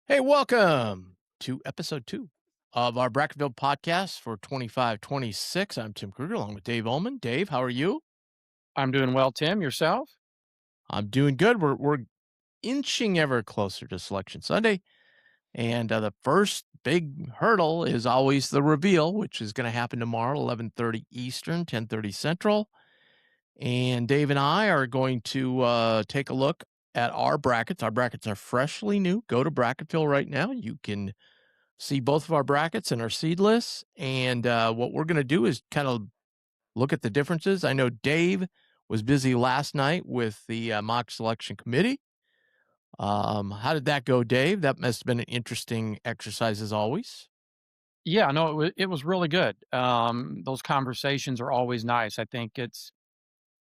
Hey, welcome to episode 2 of our Bracketville podcast for 25-26. I'm Tim Kruger along with Dave Ullman. Dave, how are you? I'm doing well, Tim. Yourself? I'm doing good. We're inching ever closer to Selection Sunday, and the first big hurdle is always the reveal, which is going to happen tomorrow, 11:30 Eastern, 10:30 Central. And Dave and I are going to take a look at our brackets. Our brackets are freshly new. Go to Bracketville right now. You can see both of our brackets and our seed lists. And what we're going to do is kind of look at the differences. I know Dave was busy last night with the mock selection committee. How did that go, Dave? That must have been an interesting exercise as always. Yeah, no, it was really good. Those conversations are always nice. I think it's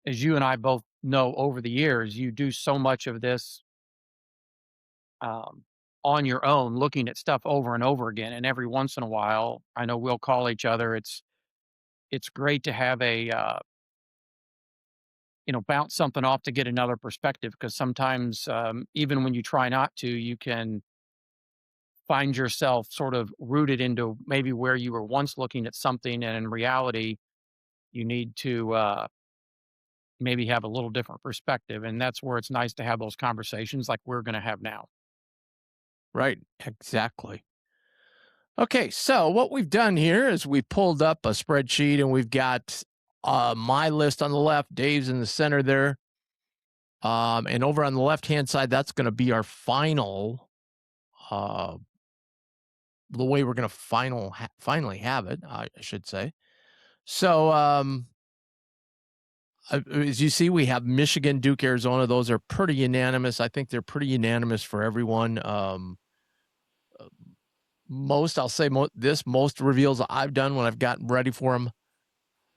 as you and I both know over the years, you do so much of this um, on your own, looking at stuff over and over again. And every once in a while, I know we'll call each other. It's great to have a bounce something off to get another perspective because sometimes even when you try not to, you can find yourself sort of rooted into maybe where you were once looking at something, and in reality, you need to maybe have a little different perspective. And that's where it's nice to have those conversations like we're going to have now. Right, exactly. Okay, so what we've done here is we pulled up a spreadsheet and we've got my list on the left, Dave's in the center there. And over on the left-hand side, that's going to be our final, uh, the way we're going to finally have it, I should say. So, as you see, we have Michigan, Duke, Arizona. Those are pretty unanimous. I think they're pretty unanimous for everyone. I'll say most reveals I've done when I've gotten ready for them,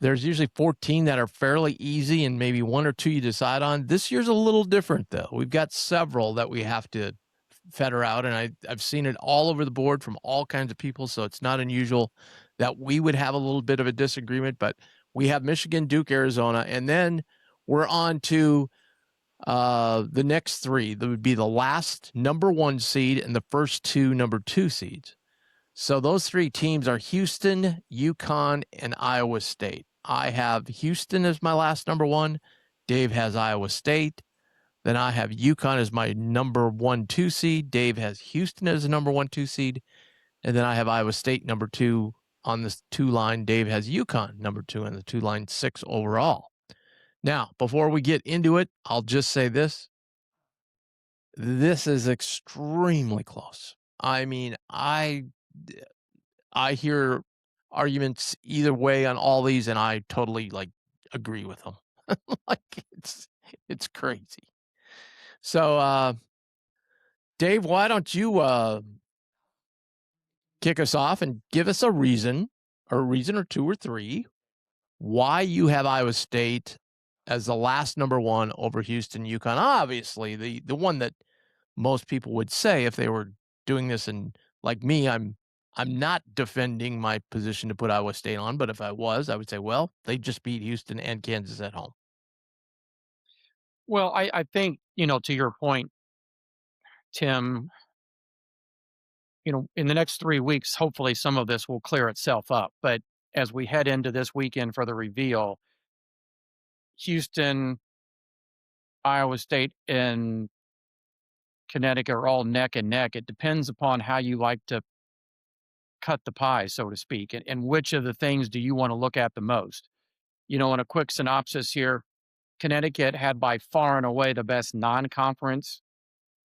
there's usually 14 that are fairly easy and maybe one or two you decide on. This year's a little different, though. We've got several that we have to fetter out, and I've seen it all over the board from all kinds of people, so it's not unusual that we would have a little bit of a disagreement, but we have Michigan, Duke, Arizona, and then we're on to the next three. That would be the last number 1 seed and the first 2 number 2 seeds. So those 3 teams are Houston, UConn, and Iowa State. I have Houston as my last number 1. Dave has Iowa State. Then I have UConn as my number 1-2 seed. Dave has Houston as the number 1-2 seed. And then I have Iowa State number 2 on this 2 line. Dave has UConn number 2 on the 2 line, 6 overall. Now, before we get into it, I'll just say this. This is extremely close. I mean, I hear arguments either way on all these, and I totally agree with them. like it's crazy. So, Dave, why don't you kick us off and give us a reason or 2 or 3 why you have Iowa State as the last number 1 over Houston, UConn. Obviously, the one that most people would say if they were doing this, and like me, I'm not defending my position to put Iowa State on, but if I was, I would say, well, they just beat Houston and Kansas at home. Well, I think, to your point, Tim, in the next 3 weeks, hopefully some of this will clear itself up. But as we head into this weekend for the reveal, Houston, Iowa State, and Connecticut are all neck and neck. It depends upon how you like to cut the pie, so to speak, and which of the things do you want to look at the most. In a quick synopsis here, Connecticut had by far and away the best non conference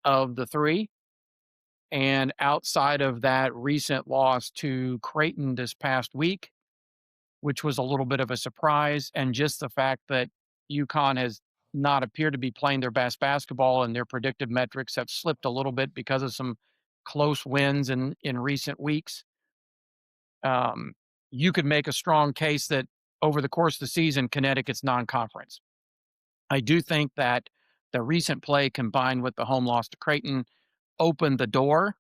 of the three. And outside of that recent loss to Creighton this past week, which was a little bit of a surprise, and just the fact that UConn has not appeared to be playing their best basketball and their predictive metrics have slipped a little bit because of some close wins in recent weeks. Um, you could make a strong case that over the course of the season, Connecticut's non conference. I do think that the recent play combined with the home loss to Creighton opened the door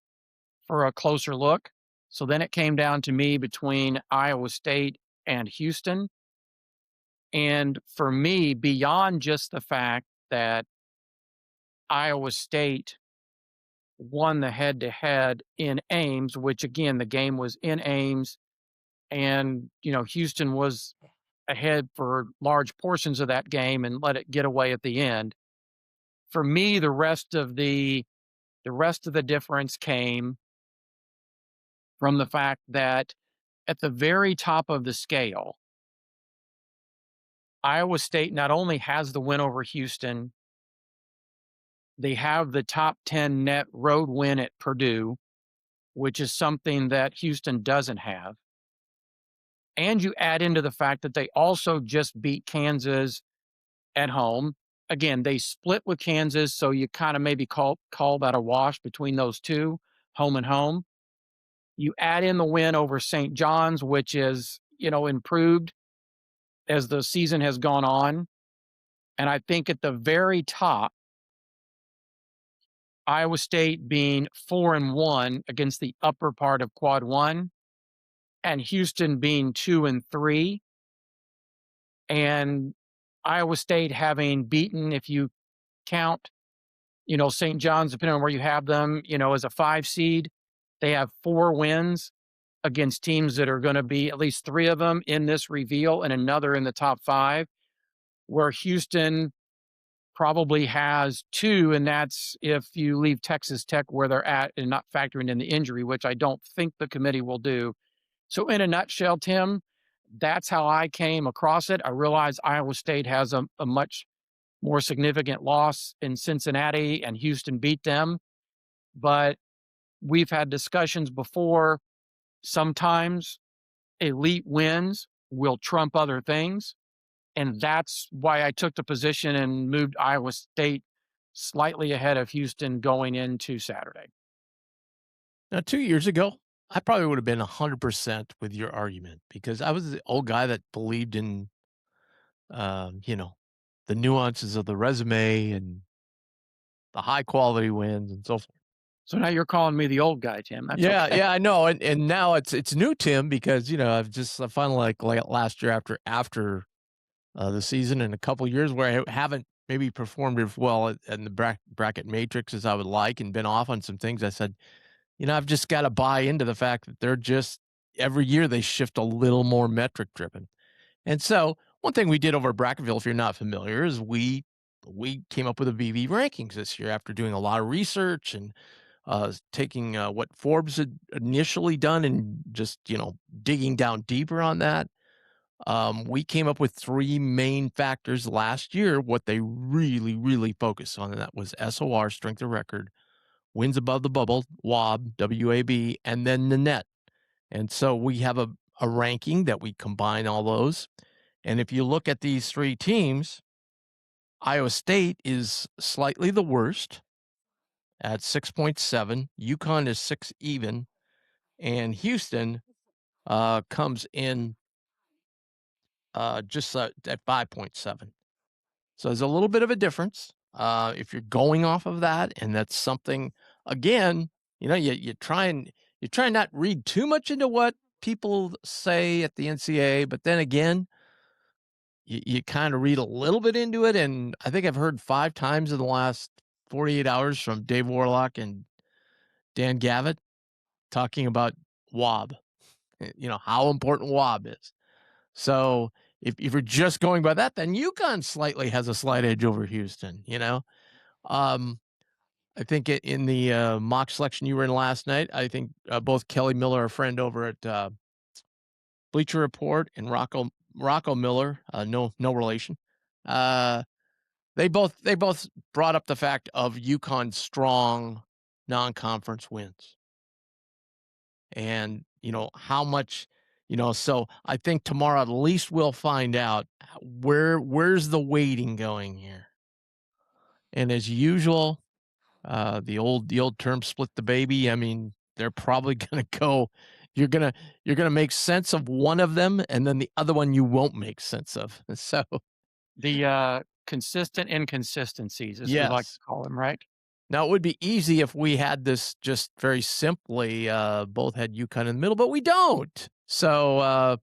for a closer look. So then it came down to me between Iowa State and Houston. And for me, beyond just the fact that Iowa State won the head-to-head in Ames, which again, the game was in Ames, and, Houston was ahead for large portions of that game and let it get away at the end. For me, the rest of the difference came from the fact that at the very top of the scale, Iowa State not only has the win over Houston, they have the top 10 net road win at Purdue, which is something that Houston doesn't have. And you add into the fact that they also just beat Kansas at home. Again, they split with Kansas, so you kind of maybe call that a wash between those two, home and home. You add in the win over St. John's, which is, improved as the season has gone on. And I think at the very top, Iowa State being 4-1 against the upper part of quad one, and Houston being 2-3, and Iowa State having beaten, if you count, St. John's, depending on where you have them, as a 5 seed, they have 4 wins against teams that are going to be at least 3 of them in this reveal and another in the top 5, where Houston probably has 2, and that's if you leave Texas Tech where they're at and not factoring in the injury, which I don't think the committee will do. So in a nutshell, Tim, that's how I came across it. I realize Iowa State has a much more significant loss in Cincinnati, and Houston beat them. But we've had discussions before. Sometimes elite wins will trump other things. And that's why I took the position and moved Iowa State slightly ahead of Houston going into Saturday. Now, 2 years ago, I probably would have been 100% with your argument because I was the old guy that believed in, you know, the nuances of the resume and the high quality wins and so forth. So now you're calling me the old guy, Tim. That's Yeah, okay. yeah, I know, and now it's new, Tim, because I finally like last year after the season and a couple years where I haven't maybe performed as well in the bracket matrix as I would like and been off on some things. I said, I've just got to buy into the fact that they're just every year they shift a little more metric driven. And so one thing we did over at Bracketville, if you're not familiar, is we came up with a VV rankings this year after doing a lot of research and taking what Forbes had initially done and just digging down deeper on that. We came up with 3 main factors last year, what they really, really focused on, and that was SOR, strength of record, wins above the bubble, WAB, WAB, and then the net. And so we have a ranking that we combine all those. And if you look at these 3 teams, Iowa State is slightly the worst at 6.7. UConn is 6 even. And Houston comes in just at 5.7. So there's a little bit of a difference. If you're going off of that, and that's something, again, you try and not read too much into what people say at the NCAA, but then again, you kind of read a little bit into it. And I think I've heard 5 times in the last 48 hours from Dave Warlock and Dan Gavitt talking about WAB, how important WAB is. So if you're just going by that, then UConn slightly has a slight edge over Houston, I think in the mock selection you were in last night, I think both Kelly Miller, a friend over at Bleacher Report, and Rocco Miller, no relation. They both brought up the fact of UConn's strong non-conference wins. And, how much, so I think tomorrow at least we'll find out where's the weighting going here. And as usual, the old term split the baby. I mean, they're probably going to go, you're going to make sense of one of them and then the other one you won't make sense of. So, The consistent inconsistencies, as we like to yes. call them, right? Now it would be easy if we had this just very simply, both had UConn in the middle, but we don't. So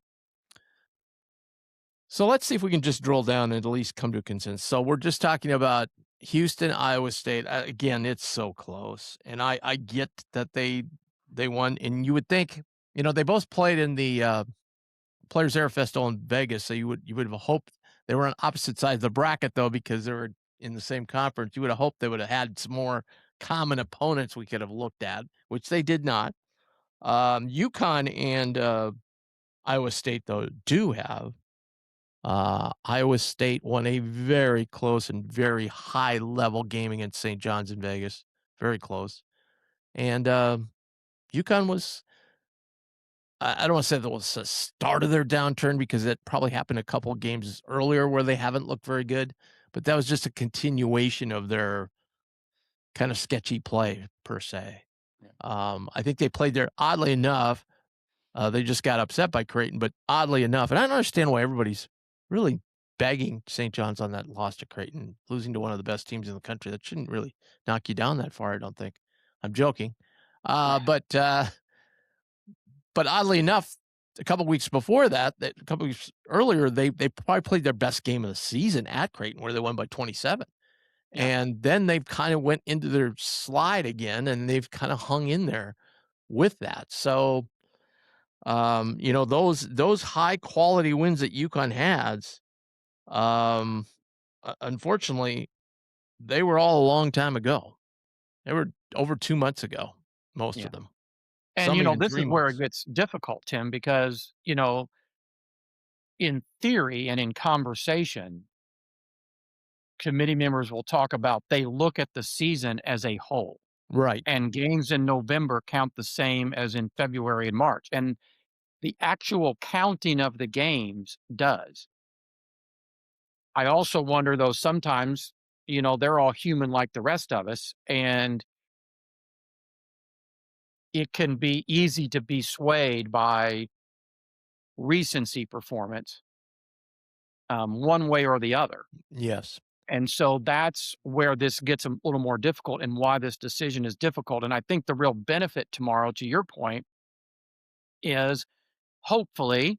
let's see if we can just drill down and at least come to a consensus. So we're just talking about Houston, Iowa State, again, it's so close, and I get that they won, and you would think, they both played in the, Players Air Festival in Vegas, so you would have hoped they were on opposite sides of the bracket, though, because they were in the same conference. You would have hoped they would have had some more common opponents we could have looked at, which they did not. UConn and, Iowa State, though, do have. Iowa State won a very close and very high level game against St. John's in Vegas. Very close. And UConn was, I don't want to say that was the start of their downturn because it probably happened a couple of games earlier where they haven't looked very good, but that was just a continuation of their kind of sketchy play per se. Yeah. I think they played there oddly enough. They just got upset by Creighton, but oddly enough, and I don't understand why everybody's really bagging St. John's on that loss to Creighton, losing to one of the best teams in the country. That shouldn't really knock you down that far, I don't think. I'm joking. But oddly enough, a couple weeks before that, a couple weeks earlier, they probably played their best game of the season at Creighton, where they won by 27. Yeah. And then they've kind of went into their slide again, and they've kind of hung in there with that. So, those high quality wins that UConn has, unfortunately, they were all a long time ago. They were over 2 months ago, most Yeah. of them. And, Some even this is 3 where it months. gets difficult, Tim, because, in theory and in conversation, committee members will talk about they look at the season as a whole, Right. and games in November count the same as in February and March. And the actual counting of the games does. I also wonder, though, sometimes, they're all human like the rest of us, and it can be easy to be swayed by recency performance, one way or the other. Yes. And so that's where this gets a little more difficult and why this decision is difficult. And I think the real benefit tomorrow, to your point, is hopefully,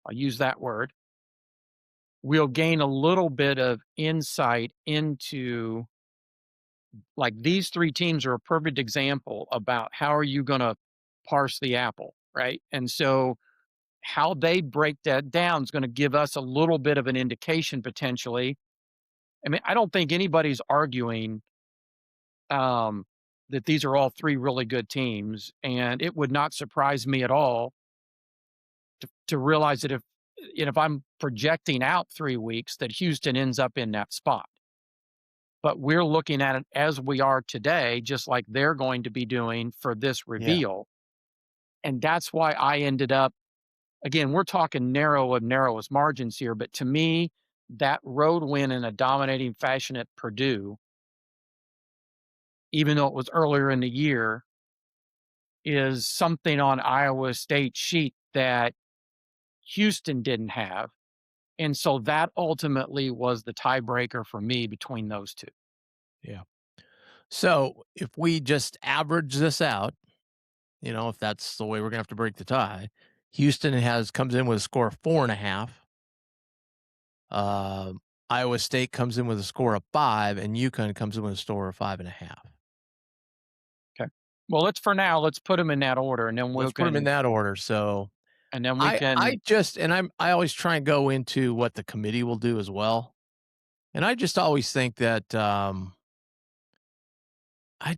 I'll use that word, we'll gain a little bit of insight into, like, these three teams are a perfect example about how are you going to parse the apple, right? And so how they break that down is going to give us a little bit of an indication potentially. I mean, I don't think anybody's arguing um, that these are all three really good teams, and it would not surprise me at all to realize that if I'm projecting out 3 weeks, that Houston ends up in that spot. But we're looking at it as we are today, just like they're going to be doing for this Yeah. reveal. And that's why I ended up, again, we're talking narrow of narrowest margins here, but to me, that road win in a dominating fashion at Purdue, even though it was earlier in the year, is something on Iowa State's sheet that Houston didn't have. And so that ultimately was the tiebreaker for me between those two. Yeah. So if we just average this out, if that's the way we're gonna have to break the tie, Houston comes in with a score of 4.5. Um, Iowa State comes in with a score of 5, and UConn comes in with a score of 5.5. Okay. Well, let's put them in that order, and then we Let's put them in can, that order. So and then we I can. just and I always try and go into what the committee will do as well. And I just always think that I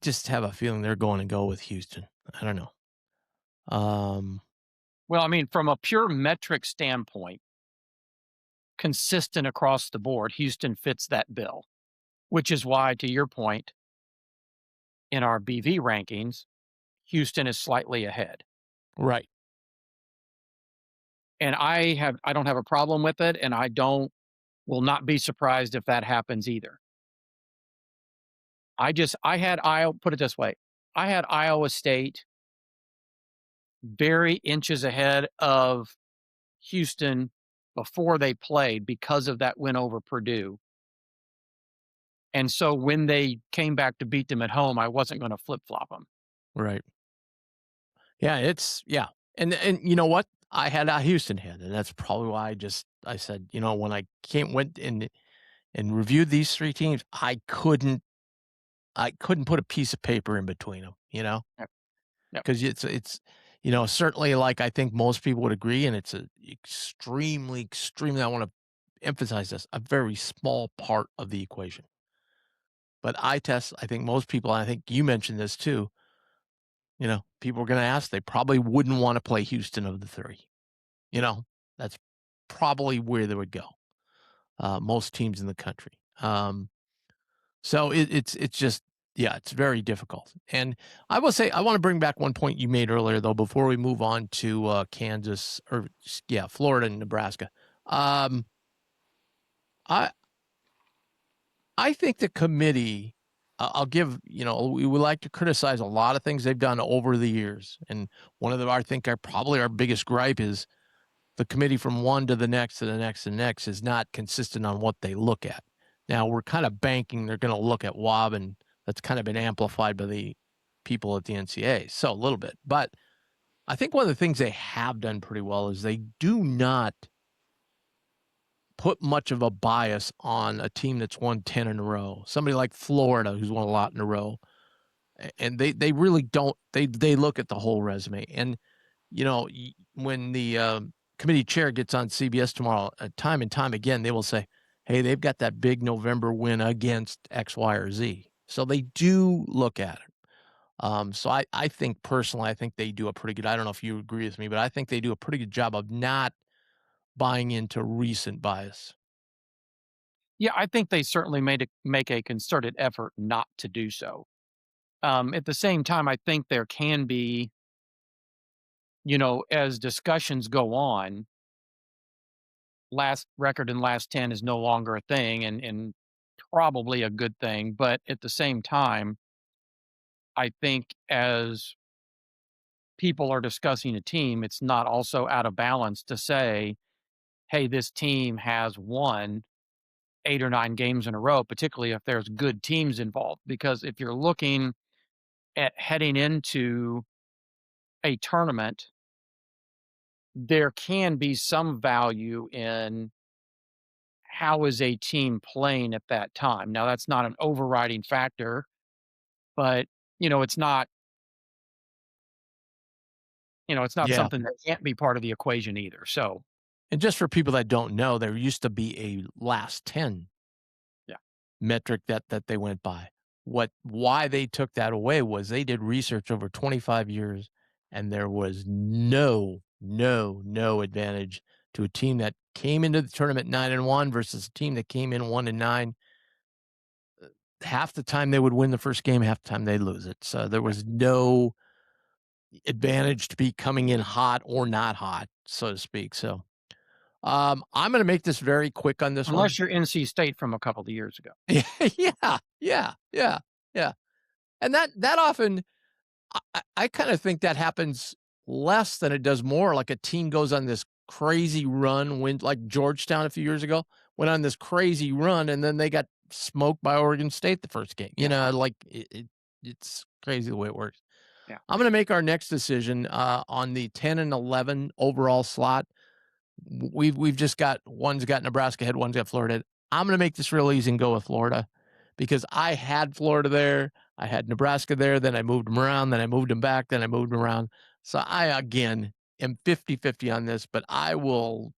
just have a feeling they're going to go with Houston. I don't know. Um, Well, I mean, from a pure metric standpoint, consistent across the board, Houston fits that bill, which is why, to your point, in our BV rankings, Houston is slightly ahead. right. And I don't have a problem with it, and I don't will not be surprised if that happens either. I had Iowa, put it this way, I had Iowa State very inches ahead of Houston before they played because of that win over Purdue. And so when they came back to beat them at home, I wasn't going to flip flop them. Right. Yeah, yeah. And you know what? I had Houston head, and that's probably why I said, when I came went in and reviewed these 3 teams, I couldn't put a piece of paper in between them, Yep. Yep. because certainly, like, I think most people would agree, and it's a extremely, extremely, I wanna emphasize this, a very small part of the equation. But I think most people, and I think you mentioned this too, people are gonna ask, they probably wouldn't wanna play Houston of the 3, you know? That's probably where they would go, most teams in the country. So it's just, yeah, it's very difficult. And I will say, I wanna bring back one point you made earlier, though, before we move on to, Kansas, or yeah, Florida and Nebraska. Um, I I think the committee, I'll give, we would like to criticize a lot of things they've done over the years. And one of the, I think, probably our biggest gripe is the committee from one to the next to the next to the next is not consistent on what they look at. Now we're kind of banking they're going to look at WAB, and that's kind of been amplified by the people at the NCAA. So a little bit, but I think one of the things they have done pretty well is they do not put much of a bias on a team that's won 10 in a row. Somebody like Florida, who's won a lot in a row, and they really don't. They look at the whole resume. And when the committee chair gets on CBS tomorrow, time and time again, they will say, "Hey, they've got that big November win against X, Y, or Z." So they do look at it. So I think personally, I think they do a pretty good. I don't know if you agree with me, but I think they do a pretty good job of not buying into recent bias. Yeah, I think they certainly make a concerted effort not to do so. At the same time, I think there can be, as discussions go on, last record and last 10 is no longer a thing, and probably a good thing. But at the same time, I think as people are discussing a team, it's not also out of balance to say, hey, this team has won 8 or 9 games in a row, particularly if there's good teams involved. Because if you're looking at heading into a tournament, there can be some value in how is a team playing at that time. Now, that's not an overriding factor, but it's not, it's not Yeah. something that can't be part of the equation either. So, And just for people that don't know, there used to be a last 10 yeah, metric that they went by. Why they took that away was they did research over 25 years, and there was no advantage to a team that came into the tournament 9-1 versus a team that came in 1-9. Half the time they would win the first game, half the time they'd lose it. So there yeah. was no advantage to be coming in hot or not hot, so to speak. So I'm going to make this very quick on this one. Unless you're NC State from a couple of years ago. Yeah, yeah. And that often, I kind of think that happens less than it does more. Like a team goes on this crazy run, when like Georgetown a few years ago went on this crazy run, and then they got smoked by Oregon State the first game. Yeah, Like it's crazy the way it works. yeah. I'm going to make our next decision on the 10 and 11 overall slot. We've just got, one's got Nebraska head, one's got Florida. I'm going to make this real easy and go with Florida, because I had Florida there, I had Nebraska there, then I moved them around, then I moved them back, then I moved them around. So I again am 50-50 on this, but I will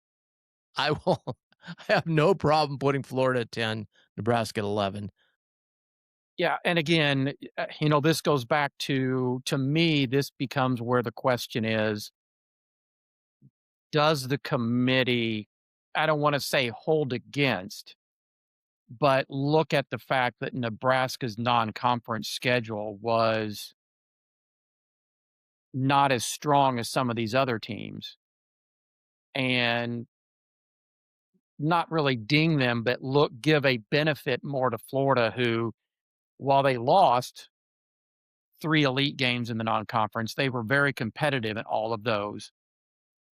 I have no problem putting Florida at 10, Nebraska at 11. Yeah, and again, this goes back to me, this becomes where the question is, does the committee, I don't want to say hold against, but look at the fact that Nebraska's non-conference schedule was not as strong as some of these other teams, and not really ding them, but give a benefit more to Florida, who, while they lost 3 elite games in the non-conference, they were very competitive in all of those,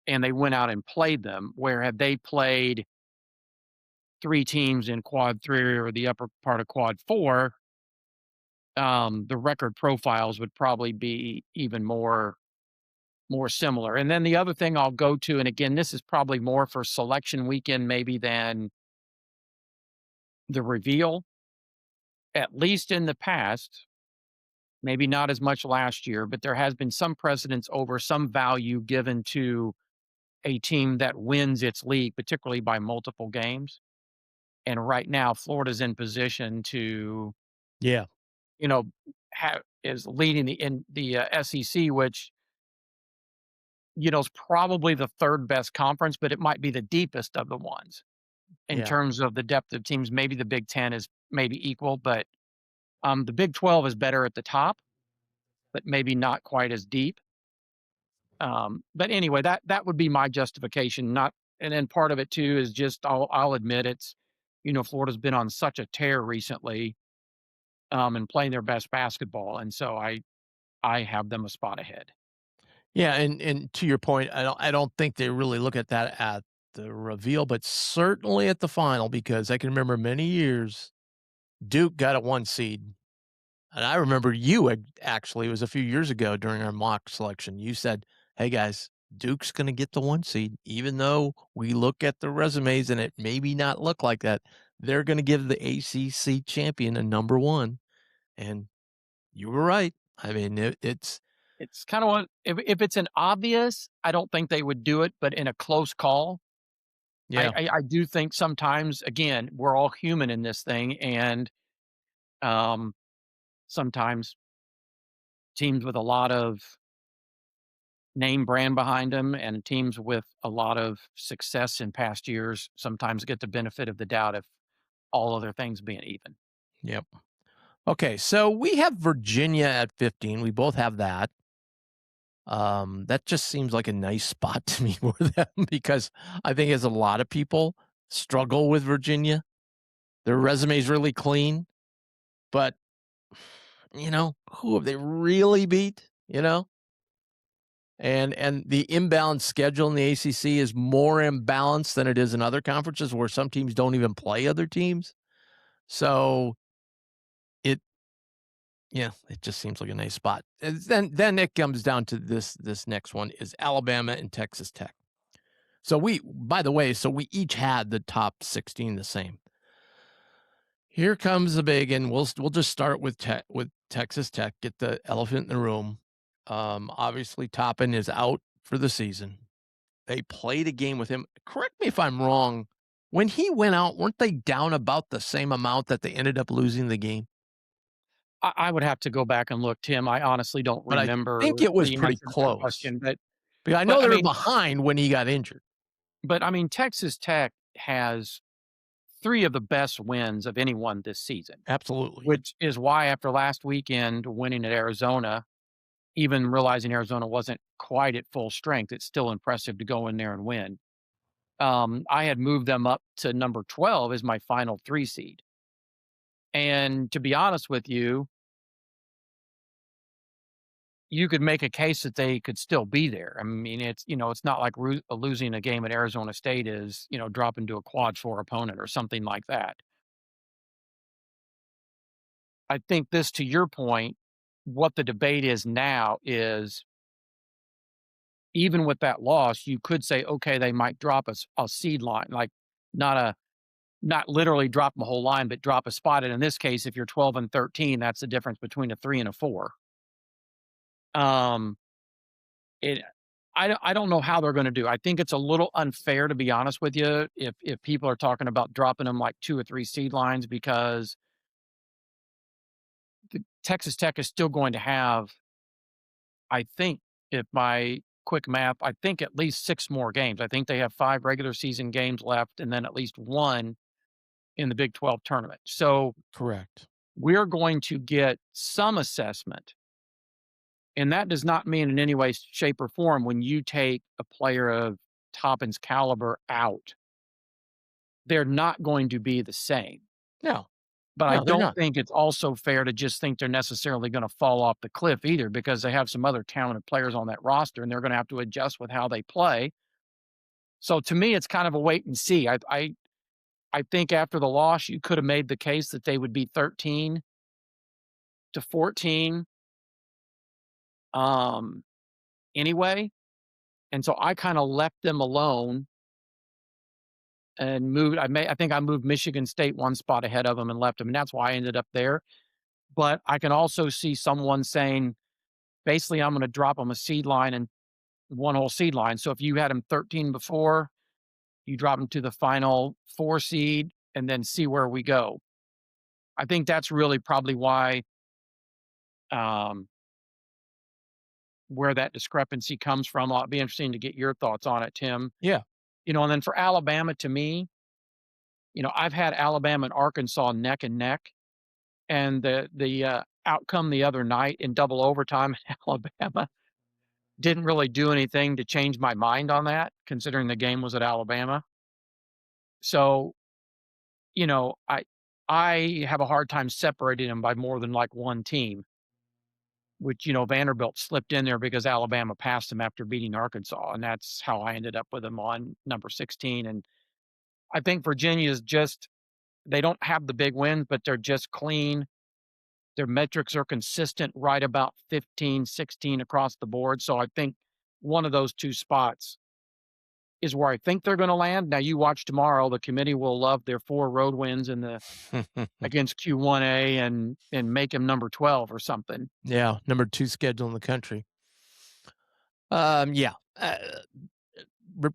and they went out and played them. Where had they played 3 teams in quad 3 or the upper part of quad 4, the record profiles would probably be even more similar. And then the other thing I'll go to, and again, this is probably more for selection weekend maybe than the reveal, at least in the past, maybe not as much last year, but there has been some precedence over some value given to a team that wins its league, particularly by multiple games. And right now, Florida's in position to, Yeah. you know, is leading the SEC, which is probably the third best conference, but it might be the deepest of the ones in Yeah. terms of the depth of teams. Maybe the Big Ten is maybe equal, but the Big 12 is better at the top, but maybe not quite as deep. But anyway, that would be my justification. Not, and then part of it too is just I'll admit it's, Florida's been on such a tear recently, and playing their best basketball, and so I have them a spot ahead. Yeah, and to your point, I don't think they really look at that at the reveal, but certainly at the final, because I can remember many years Duke got a 1 seed, and I remember you had actually, it was a few years ago during our mock selection, you said, "Hey, guys, Duke's gonna get the 1 seed, even though we look at the resumes and it maybe not look like that, they're gonna give the ACC champion a number 1," and you were right. I mean, it's It's kind of one, if it's an obvious, I don't think they would do it, but in a close call, I yeah, I, I do think sometimes, again, we're all human in this thing, and um, sometimes teams with a lot of name brand behind them and teams with a lot of success in past years sometimes get the benefit of the doubt if all other things being even. yep. Okay, so we have Virginia at 15. We both have that. That just seems like a nice spot to me for them because I think as a lot of people struggle with Virginia. Their resume is really clean, but who have they really beat? And the imbalanced schedule in the ACC is more imbalanced than it is in other conferences where some teams don't even play other teams. So it Yeah, it just seems like a nice spot. And then it comes down to this next one is Alabama and Texas Tech. So we by the way, so we each had the top 16 the same. Here comes the big, and we'll just start with Texas Tech, get the elephant in the room. Obviously Toppin is out for the season. They played a game with him. Correct me if I'm wrong. When he went out, weren't they down about the same amount that they ended up losing the game? I would have to go back and look, Tim. I honestly don't But I remember think it was the pretty answer to that close. question, but Because I but know I they were mean behind when he got injured. but I mean Texas Tech has 3 of the best wins of anyone this season, Absolutely. which is why after last weekend winning at Arizona, even realizing Arizona wasn't quite at full strength, it's still impressive to go in there and win. I had moved them up to number 12 as my final 3 seed. And to be honest with you, you could make a case that they could still be there. I mean, it's not like losing a game at Arizona State is, dropping to a quad 4 opponent or something like that. I think this, to your point, what the debate is now is even with that loss, you could say, okay, they might drop a seed line, like not a not literally drop the whole line, but drop a spot. And in this case, if you're 12 and 13, that's the difference between a 3 and a 4. Um, it I don't know how they're gonna do. I think it's a little unfair, to be honest with you, if people are talking about dropping them like 2 or 3 seed lines because Texas Tech is still going to have, I think, if my quick math, I think at least 6 more games. I think they have 5 regular season games left and then at least 1 in the Big 12 tournament. So, Correct. we're going to get some assessment, and that does not mean in any way, shape, or form when you take a player of Toppin's caliber out, they're not going to be the same. No. But I No, they're don't not. think it's also fair to just think they're necessarily gonna fall off the cliff either because they have some other talented players on that roster, and they're gonna have to adjust with how they play. So to me, it's kind of a wait and see. I think after the loss, you could have made the case that they would be 13 to 14, um, anyway, and so I kinda left them alone and moved. I think I moved Michigan State one spot ahead of them and left them, and that's why I ended up there. But I can also see someone saying, basically, I'm going to drop them a seed line and one whole seed line. So if you had them 13 before, you drop them to the final 4 seed and then see where we go. I think that's really probably why, um, where that discrepancy comes from. It'll be interesting to get your thoughts on it, Tim. Yeah. And then for Alabama, to me, I've had Alabama and Arkansas neck and neck, and the outcome the other night in double overtime in Alabama didn't really do anything to change my mind on that, considering the game was at Alabama. So, I have a hard time separating them by more than like one team, which, Vanderbilt slipped in there because Alabama passed them after beating Arkansas. And that's how I ended up with them on number 16. And I think Virginia is just, they don't have the big wins, but they're just clean. Their metrics are consistent, right about 15, 16 across the board. So I think one of those two spots is where I think they're going to land. Now you watch tomorrow, the committee will love their 4 road wins in the against Q1A and make him number 12 or something. Yeah, number 2 schedule in the country. Yeah.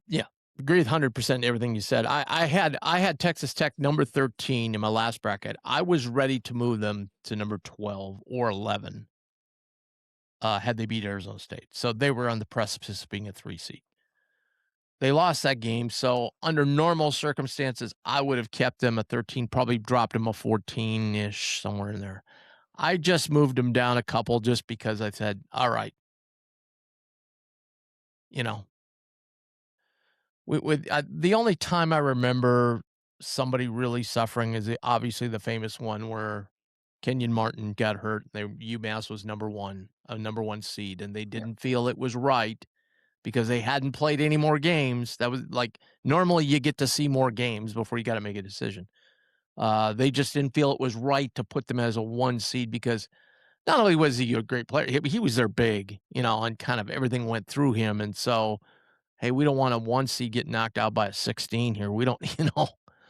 Yeah, agree with 100% everything you said. I had Texas Tech number 13 in my last bracket. I was ready to move them to number 12 or 11, had they beat Arizona State. So they were on the precipice of being a 3 seed. They lost that game, so under normal circumstances, I would have kept them a 13, probably dropped them a 14-ish, somewhere in there. I just moved them down a couple just because I said, "All right, you know, the only time I remember somebody really suffering is obviously the famous one where Kenyon Martin got hurt. UMass was a number 1 seed, and they Yeah. didn't feel it was right because they hadn't played any more games. That was like normally you get to see more games before you got to make a decision. They just didn't feel it was right to put them as a 1 seed because not only was he a great player, he was their big, and kind of everything went through him. And so hey, we don't want a 1 seed get knocked out by a 16 here. We don't,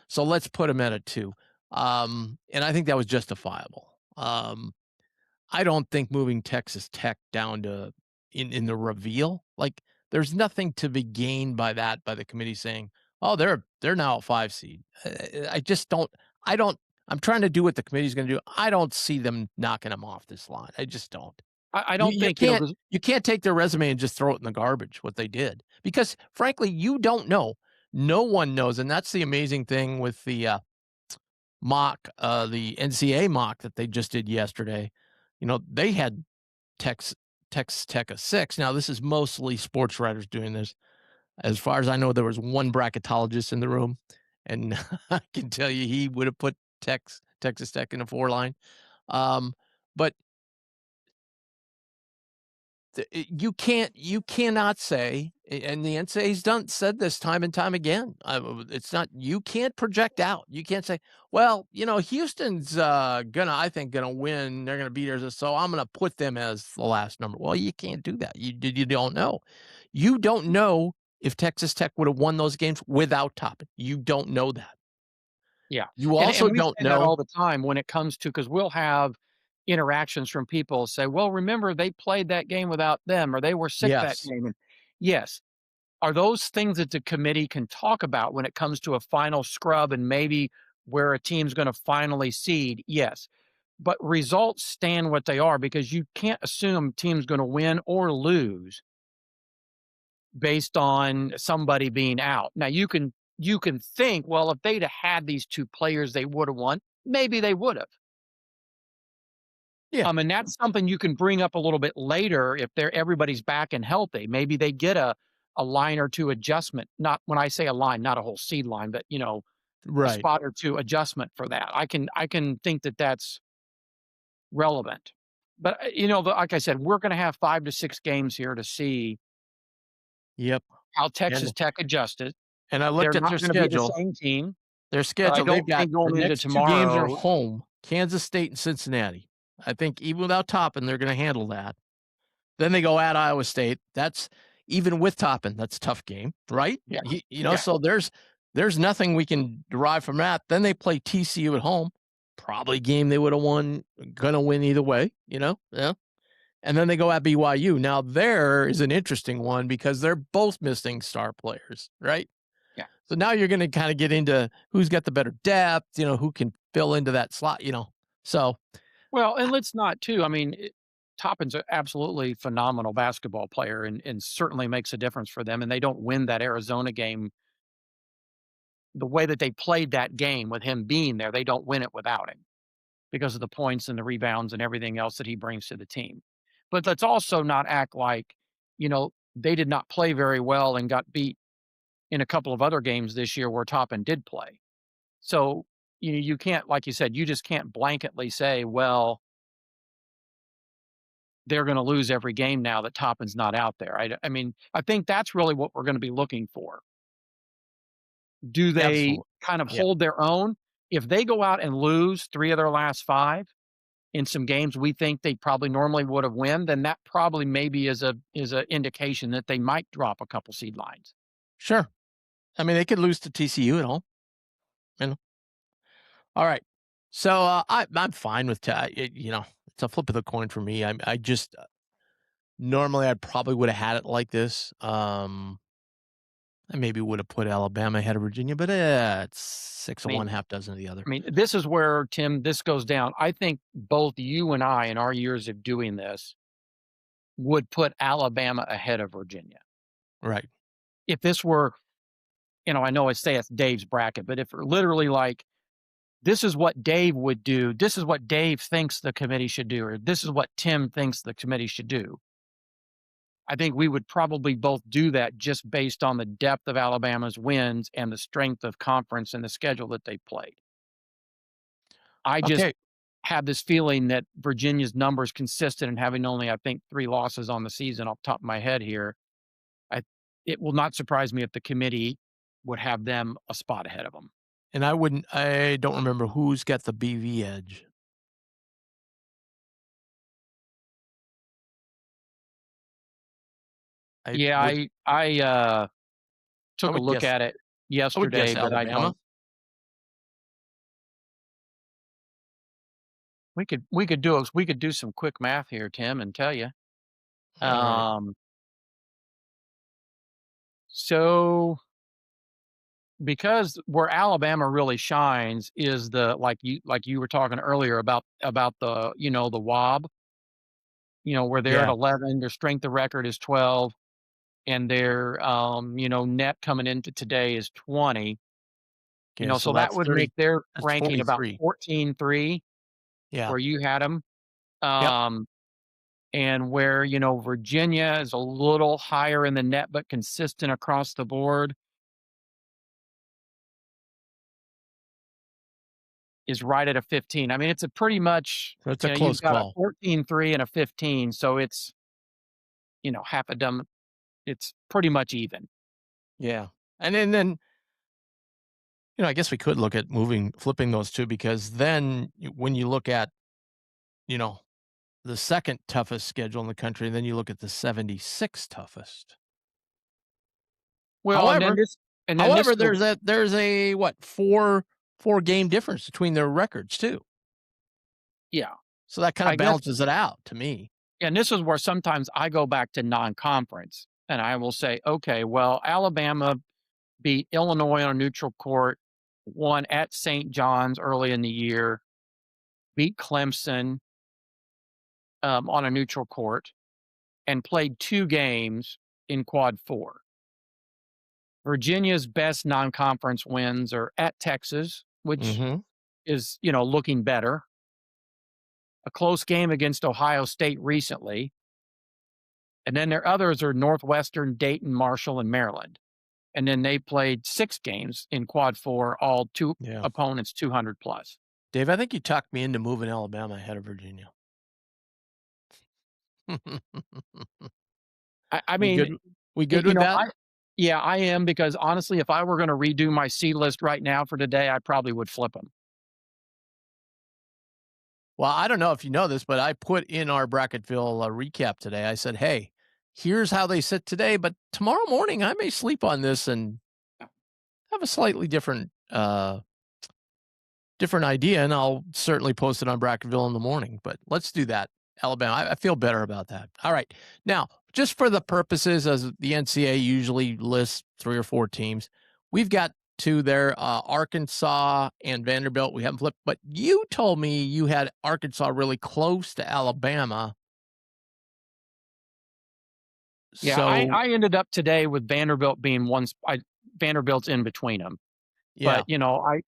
so let's put him at a 2. And I think that was justifiable. I don't think moving Texas Tech down to in the reveal, like there's nothing to be gained by that by the committee saying, "Oh, they're now a 5 seed." I just don't. I don't. I'm trying to do what the committee's going to do. I don't see them knocking them off this line. I just don't. I You don't you think, can't 'cause you can't take their resume and just throw it in the garbage, what they did, because frankly, you don't know. No one knows, and that's the amazing thing with the NCAA mock that they just did yesterday. They had Tex Texas Tech a 6. Now, this is mostly sports writers doing this. As far as I know, there was one bracketologist in the room, and I can tell you he would have put Texas Tech in a 4 line. But you cannot say, and the NCAA's said this time and time again. It's not, you can't project out. You can't say, well, Houston's I think gonna win. They're gonna beat us, so I'm gonna put them as the last number. Well, you can't do that. You don't know. You don't know if Texas Tech would have won those games without Toppin. You don't know that. yeah, You and also we don't say that know. all the time when it comes to, because we'll have interactions from people say, "Well, remember they played that game without them, or they were sick that Yes, game." And yes, are those things that the committee can talk about when it comes to a final scrub and maybe where a team's gonna finally seed? Yes. But results stand what they are because you can't assume team's gonna win or lose based on somebody being out. Now you can think, well, if they'd have had these 2 players, they would have won. Maybe they would have. yeah, And that's something you can bring up a little bit later if everybody's back and healthy. Maybe they get a line or 2 adjustment. Not when I say a line, not a whole seed line, but a right. spot or 2 adjustment for that. I can think that that's relevant. But like I said, we're going to have 5 to 6 games here to see Yep. how Texas And Tech adjusted. and I They're looked at not their going to be the schedule. same team, Their but I schedule, they've don't got think their going into next 2 games are tomorrow. home, Kansas State and Cincinnati. I think even without Toppin, they're gonna handle that. Then they go at Iowa State. That's even with Toppin, that's a tough game, right? Yeah, You know, yeah, so there's nothing we can derive from that. Then they play TCU at home, probably a game they would have won, gonna win either way, yeah. And then they go at BYU. Now there is an interesting one because they're both missing star players, right? Yeah. So now you're going to kind of get into who's got the better depth, who can fill into that slot. So Well, and let's not too. I mean, Toppin's an absolutely phenomenal basketball player, and certainly makes a difference for them. And they don't win that Arizona game the way that they played that game with him being there. They don't win it without him because of the points and the rebounds and everything else that he brings to the team. But let's also not act like they did not play very well and got beat in a couple of other games this year where Toppin did play. So you can't, like you said, you just can't blanketly say, well, they're going to lose every game now that Toppin's not out there. I mean, I think that's really what we're going to be looking for. Do they absolutely. kind of Yeah. hold their own? If they go out and lose 3 of their last 5 in some games we think they probably normally would have won, then that probably maybe is a indication that they might drop a couple seed lines. Sure. I mean, they could lose to TCU at home. All right. So I'm fine with it's a flip of the coin for me. I just normally I probably would have had it like this. I maybe would have put Alabama ahead of Virginia, but it's 6 I of one, mean, half dozen of the other. this is where, Tim, this goes down. I think both you and I, in our years of doing this, would put Alabama ahead of Virginia. Right. If this were, I know I say it's Dave's bracket, but if we're literally like, this is what Dave would do, this is what Dave thinks the committee should do, or this is what Tim thinks the committee should do, I think we would probably both do that just based on the depth of Alabama's wins and the strength of conference and the schedule that they played. I just Okay. have this feeling that Virginia's numbers consistent and having only, I think, 3 losses on the season off the top of my head here. It will not surprise me if the committee would have them a spot ahead of them. And I don't remember who's got the BV edge. I Yeah, would I I took a would look guess at it I would yesterday, guess but I Alabama. don't. We could do some quick math here, Tim, and tell you. All right. So because where Alabama really shines is the like you were talking earlier about the the WOB, where they're at Yeah. 11, their strength of record is 12, and their net coming into today is 20. Okay, so So that that's would make their that's ranking about 43. 14-3, Yeah. where you had them. Yep. And where, Virginia is a little higher in the net, but consistent across the board, is right at a 15. I mean, it's a pretty much, That's a you've close got a call. 14-3 and a 15. So it's, half a dumb, it's pretty much even. Yeah. And then I guess we could look at flipping those two because then when you look at, you know, the second toughest schedule in the country, and then you look at the 76th toughest. Well, and then However, this, and then this goes, there's a what, four game difference between their records too. yeah, So that kind I of guess, balances it out to me. and this is where sometimes I go back to non-conference and I will say, okay, well, Alabama beat Illinois on a neutral court, won at St. John's early in the year, beat Clemson on a neutral court, and played 2 games in quad 4. Virginia's best non-conference wins are at Texas, which Mhm. is, looking better. A close game against Ohio State recently. And then their others are Northwestern, Dayton, Marshall, and Maryland. And then they played 6 games in quad 4, all 2 Yeah. opponents 200 plus. Dave, I think you talked me into moving Alabama ahead of Virginia. I We mean, good we good with that? yeah, I am, because honestly, if I were going to redo my C list right now for today, I probably would flip them. Well, I don't know if you know this, but I put in our Bracketville recap today. I said, "Hey, here's how they sit today, but tomorrow morning I may sleep on this and have a slightly different idea, and I'll certainly post it on Bracketville in the morning. But let's do that. Alabama. I feel better about that. All right. Now, just for the purposes as the NCAA usually lists 3 or 4 teams, we've got two there, Arkansas and Vanderbilt. We haven't flipped, but you told me you had Arkansas really close to Alabama. Yeah, So I ended up today with Vanderbilt being Vanderbilt's in between them. yeah, But, I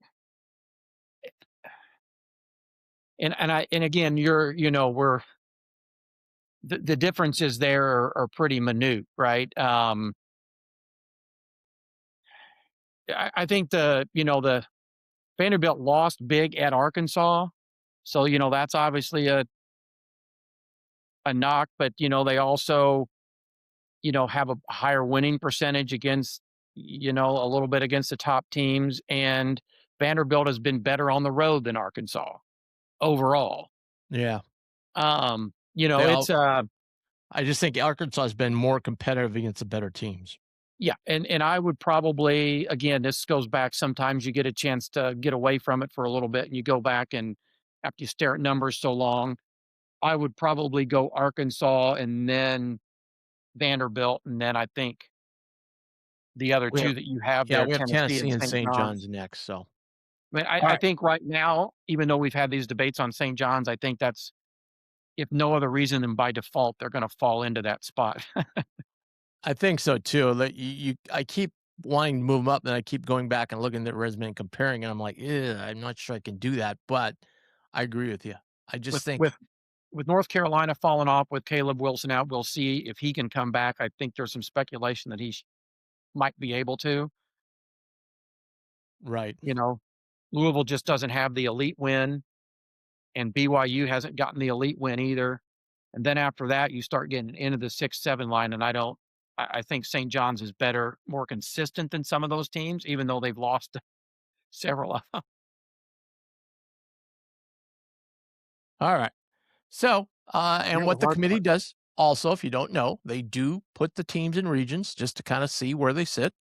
and again, we're the differences there are pretty minute, right? I think the Vanderbilt lost big at Arkansas, so that's obviously a knock. But they also have a higher winning percentage against a little bit against the top teams, and Vanderbilt has been better on the road than Arkansas overall. yeah. They It's all. I just think Arkansas has been more competitive against the better teams. Yeah, and I would probably, again, this goes back, sometimes you get a chance to get away from it for a little bit and you go back, and after you stare at numbers so long, I would probably go Arkansas and then Vanderbilt, and then I think the other We have, 2 that you have yeah, there, we have Tennessee Tennessee and and St. St. John's. John's next. So I mean, all I right. think right now, even though we've had these debates on St. John's, I think that's, if no other reason than by default, they're gonna fall into that spot. I think so too. That I keep wanting to move them up, and I keep going back and looking at the resume and comparing, and I'm like, I'm not sure I can do that. But I agree with you. I just With think, with with North Carolina falling off with Caleb Wilson out, we'll see if he can come back. I think there's some speculation that he might be able to. right. You know, Louisville just doesn't have the elite win, and BYU hasn't gotten the elite win either. And then after that, you start getting into the 6, 7 line, and I think St. John's is better, more consistent than some of those teams, even though they've lost several of them. All right. So, You're and the what the hard committee part. does also, if you don't know, they do put the teams in regions just to kind of see where they sit.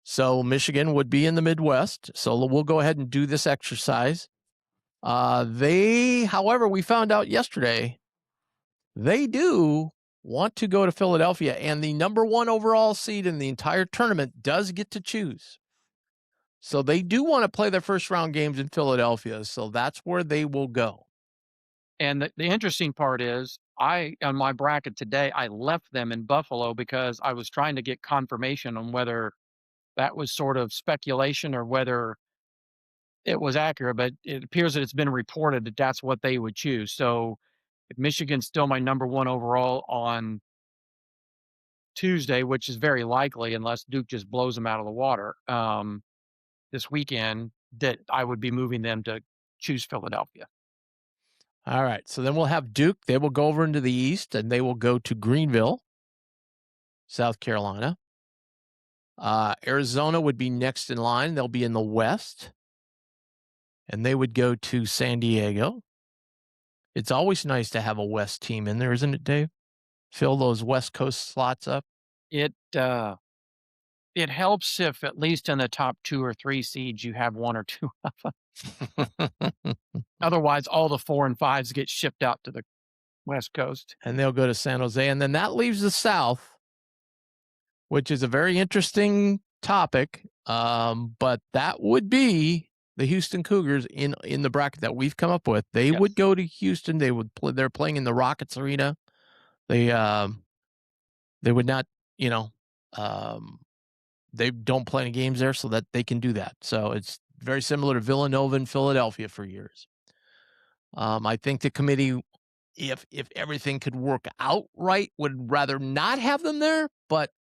So Michigan would be in the Midwest. So we'll go ahead and do this exercise. However, we found out yesterday they do want to go to Philadelphia, and the number 1 overall seed in the entire tournament does get to choose. So they do want to play their first round games in Philadelphia. So that's where they will go. And the interesting part is, on my bracket today, I left them in Buffalo because I was trying to get confirmation on whether that was sort of speculation or whether it was accurate, but it appears that it's been reported that that's what they would choose. So if Michigan's still my number 1 overall on Tuesday, which is very likely unless Duke just blows them out of the water, this weekend, that I would be moving them to choose Philadelphia. All right. So then we'll have Duke. They will go over into the East, and they will go to Greenville, South Carolina. Arizona would be next in line. They'll be in the West, and they would go to San Diego. It's always nice to have a West team in there, isn't it, Dave? Fill those West Coast slots up. It helps if at least in the top 2 or 3 seeds you have 1 or 2 of them. Otherwise, all the 4 and 5s get shipped out to the West Coast. And they'll go to San Jose. And then that leaves the South, which is a very interesting topic. But that would be the Houston Cougars in the bracket that we've come up with. They would Yes. go to Houston. They would play. They're playing in the Rockets Arena. They would not, you know, um, they don't play any games there, so that they can do that. So it's very similar to Villanova and Philadelphia for years. I think the committee, if everything could work out right, would rather not have them there, but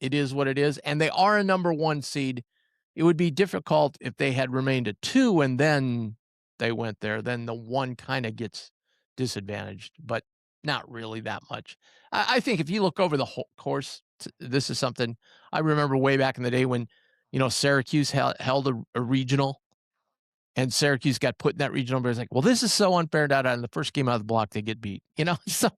it is what it is, and they are a number 1 seed. It would be difficult if they had remained a 2 and then they went there. Then the 1 kind of gets disadvantaged, but not really that much. I think if you look over the whole course, this is something I remember way back in the day when, Syracuse held a regional, and Syracuse got put in that regional. But it's like, well, this is so unfair that on the first game out of the block they get beat. So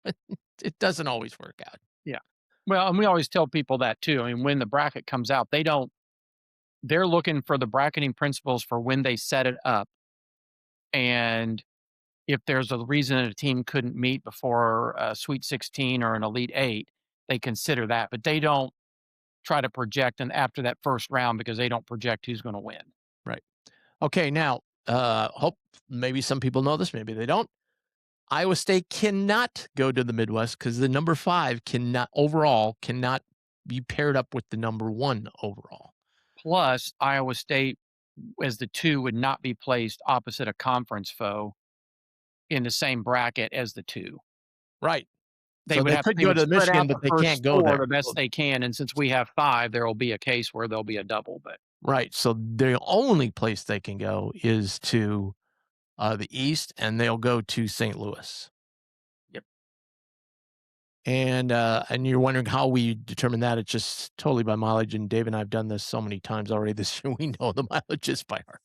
it doesn't always work out. Yeah. Well, and we always tell people that too. I mean, when the bracket comes out, they don't they're looking for the bracketing principles for when they set it up, and if there's a reason that a team couldn't meet before a Sweet 16 or an Elite 8, they consider that, but they don't try to project and after that first round because they don't project who's gonna win. Right. Okay, now, hope maybe some people know this, maybe they don't. Iowa State cannot go to the Midwest because the number 5 cannot be paired up with the number 1 overall. Plus, Iowa State as the 2 would not be placed opposite a conference foe in the same bracket as the 2. Right. So they could They go would to spread Michigan, out but the they can't first go 4 there. the best they can, and since we have 5, there will be a case where there'll be a double, but Right. So the only place they can go is to the East, and they'll go to St. Louis. yep. And you're wondering how we determine that. It's just totally by mileage. And Dave and I have done this so many times already this year. We know the mileages by heart.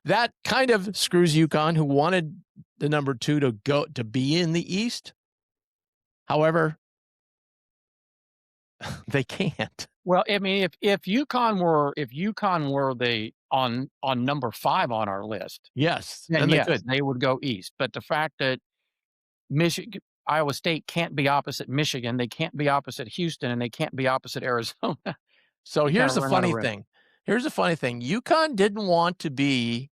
That kind of screws UConn, who wanted the number 2 to go to be in the East. However, they can't. Well, I mean, if UConn were the on number 5 on our list, Yes, then then they yes, could. they would go east, but the fact that Michigan Iowa State can't be opposite Michigan, they can't be opposite Houston, and they can't be opposite Arizona, So you kinda here's the run out of funny room. thing. Here's the funny thing. UConn didn't want to be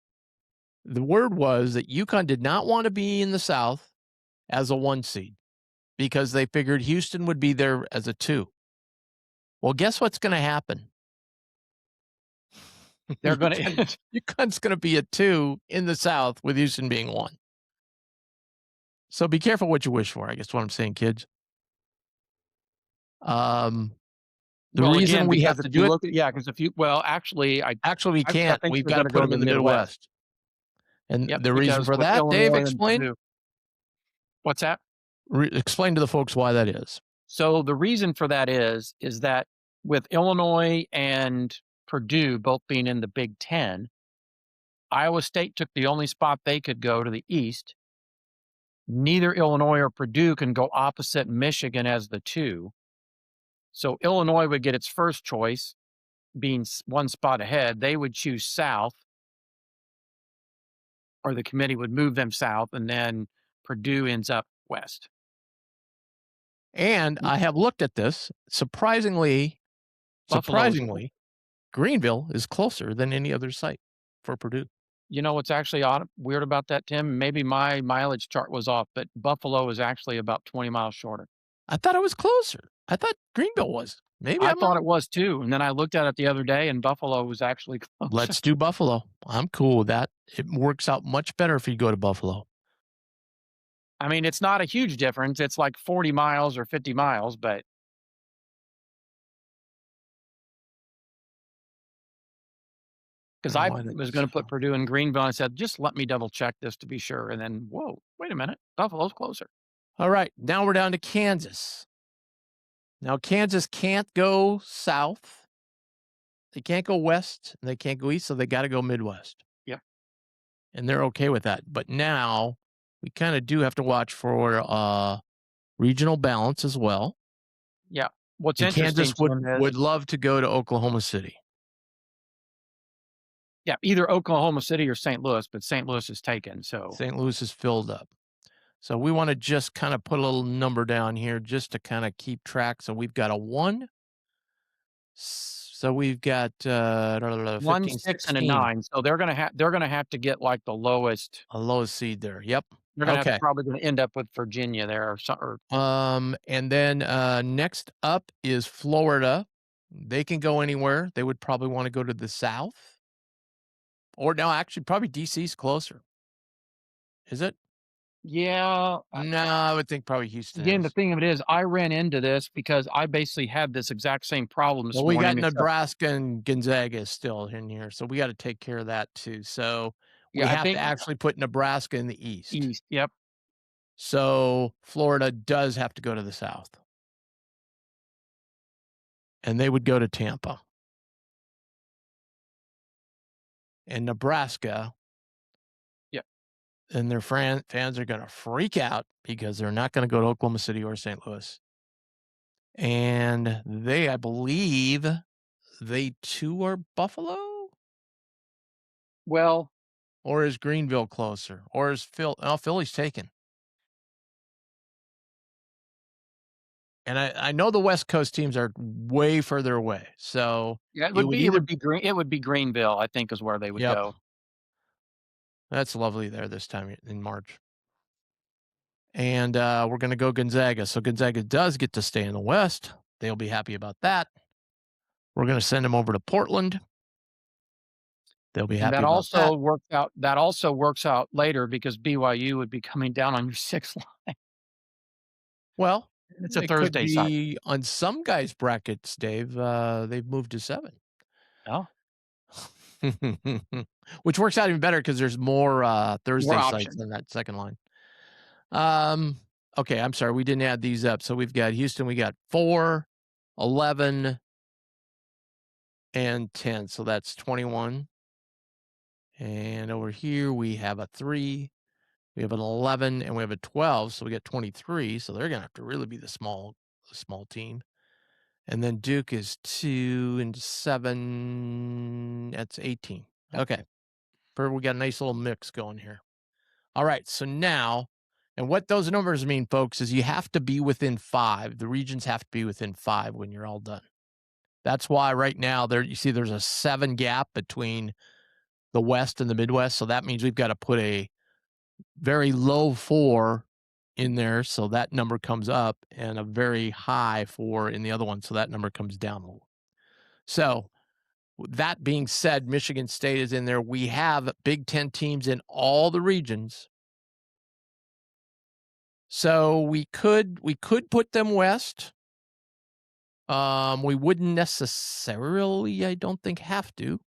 the word was that UConn did not want to be in the South as a 1 seed because they figured Houston would be there as a 2. Well, guess what's gonna happen? They're gonna UConn's gonna be a 2 in the South with Houston being 1. So be careful what you wish for, I guess what I'm saying, kids. Um, the well, reason again, we because have if to you do it look at because if you well, actually, actually, we I can't. think We've they're gotta gonna put go to them the in the Midwest. Midwest. And Yep, the reason because for with that, Dave, Illinois and explain. Purdue. What's that? Explain to the folks why that is. So the reason for that is that with Illinois and Purdue both being in the Big Ten, Iowa State took the only spot they could go to the East. Neither Illinois or Purdue can go opposite Michigan as the 2. So Illinois would get its first choice, being 1 spot ahead. They would choose South, or the committee would move them south, and then Purdue ends up west. And I have looked at this. Buffalo is Surprisingly, Greenville is closer than any other site for Purdue. You know what's actually odd weird about that, Tim? Maybe my mileage chart was off, but Buffalo is actually about 20 miles shorter. I thought it was closer. I thought Greenville was. Maybe I I'm thought wrong. it was too, and then I looked at it the other day, and Buffalo was actually closer. Let's do Buffalo. I'm cool with that. It works out much better if you go to Buffalo. I mean, it's not a huge difference. It's like 40 miles or 50 miles, but I because don't know I why was that's gonna put Purdue in Greenville, I said, "Just let me double check this to be sure," and then, whoa, wait a minute, Buffalo's closer. all right. Now we're down to Kansas. Now Kansas can't go south. They can't go west, and they can't go east, so they got to go Midwest. Yep. And they're okay with that. But now we kind of do have to watch for regional balance as well. Yeah. What's And interesting, Kansas would Tim, is would love to go to Oklahoma City. yeah, either Oklahoma City or St. Louis, but St. Louis is taken, so St. Louis is filled up. So we want to just kind of put a little number down here just to kind of keep track. So we've got a 1. So we've got 1, 15, 6, and a 16, 9, so they're gonna have to get, like, the lowest. a lowest seed there. Yep. They're gonna have to Okay. probably gonna end up with Virginia there or And then next up is Florida. They can go anywhere. They would probably want to go to the south. Or no, actually, probably DC's closer. Is it? yeah, No, I would think probably Houston again, the is. thing of it is I ran into this because I basically had this exact same problem Well, this we got morning, except Nebraska and Gonzaga still in here, so we got to take care of that too. So we yeah, I have to think actually put Nebraska in the east. East, yep. So Florida does have to go to the south, and they would go to Tampa. And Nebraska Yep. and their fans are going to freak out because they're not going to go to Oklahoma City or St. Louis. And they, I believe, they too are Buffalo? Well, Or is Greenville closer? Or is Philly's taken. And I know the West Coast teams are way further away, so yeah, it would it either would be Greenville, I think is where they would Yep, go. that's lovely there this time in March. And, we're gonna go Gonzaga, so Gonzaga does get to stay in the West. They'll be happy about that. We're gonna send them over to Portland. They'll be And happy about that. that also works out later because BYU would be coming down on your 6th line. Well, It's a it could Thursday site. be on some guys' brackets, Dave, they've moved to 7. Oh, Which works out even better because there's more, more Thursday sites options. than that second line. Um, okay, I'm sorry, we didn't add these up. So we've got Houston, we got 4, 11, and 10. So that's 21. And over here we have a 3, we have an 11, and we have a 12. So we got 23. So they're gonna have to really be the small team. And then Duke is 2 and 7. That's 18. Yep. Okay. We got a nice little mix going here. All right. So now, and what those numbers mean, folks, is you have to be within 5. The regions have to be within 5 when you're all done. That's why right now you see there's a 7 gap between the West and the Midwest. So that means we've got to put a very low 4 in there. So that number comes up, and a very high 4 in the other one. So that number comes down a little. So that being said, Michigan State is in there. We have Big Ten teams in all the regions. So we could put them west. We wouldn't necessarily, I don't think, have to.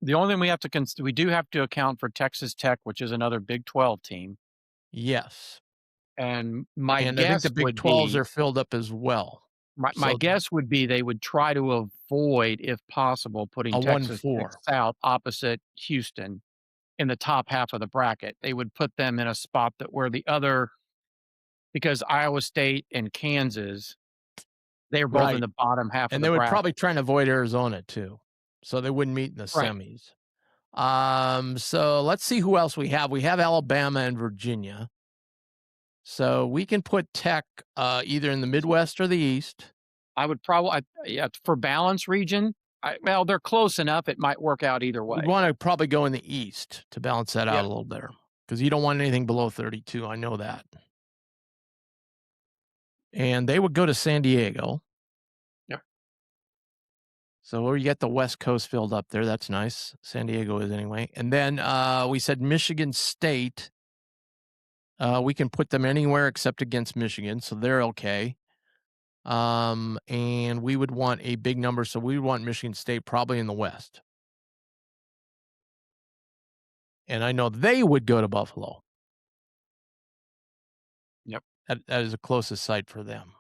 The only thing we have to we do have to account for Texas Tech, which is another Big 12 team. Yes. And my And I think the guess Big would 12s be are filled up as well. my So guess would be they would try to avoid, if possible, putting a Texas Tech 1-4. South opposite Houston in the top half of the bracket. They would put them in a spot that where the other because Iowa State and Kansas, they are both in Right. the bottom half of And the they would bracket. probably try and avoid Arizona too. So they wouldn't meet in the Right. semis. So let's see who else we have. We have Alabama and Virginia. So we can put Tech either in the Midwest or the East. I would probably yeah, for balance region, well, they're close enough, it might work out either We'd way. want to probably go in the East to balance that out Yep, a little better because you don't want anything below 32. I know that. And they would go to San Diego. yep. So you get the West Coast filled up there. That's nice. San Diego is anyway. And then we said Michigan State. We can put them anywhere except against Michigan, so they're okay. And we would want a big number, so we would want Michigan State probably in the West. And I know they would go to Buffalo. Yep. That is the closest site for them.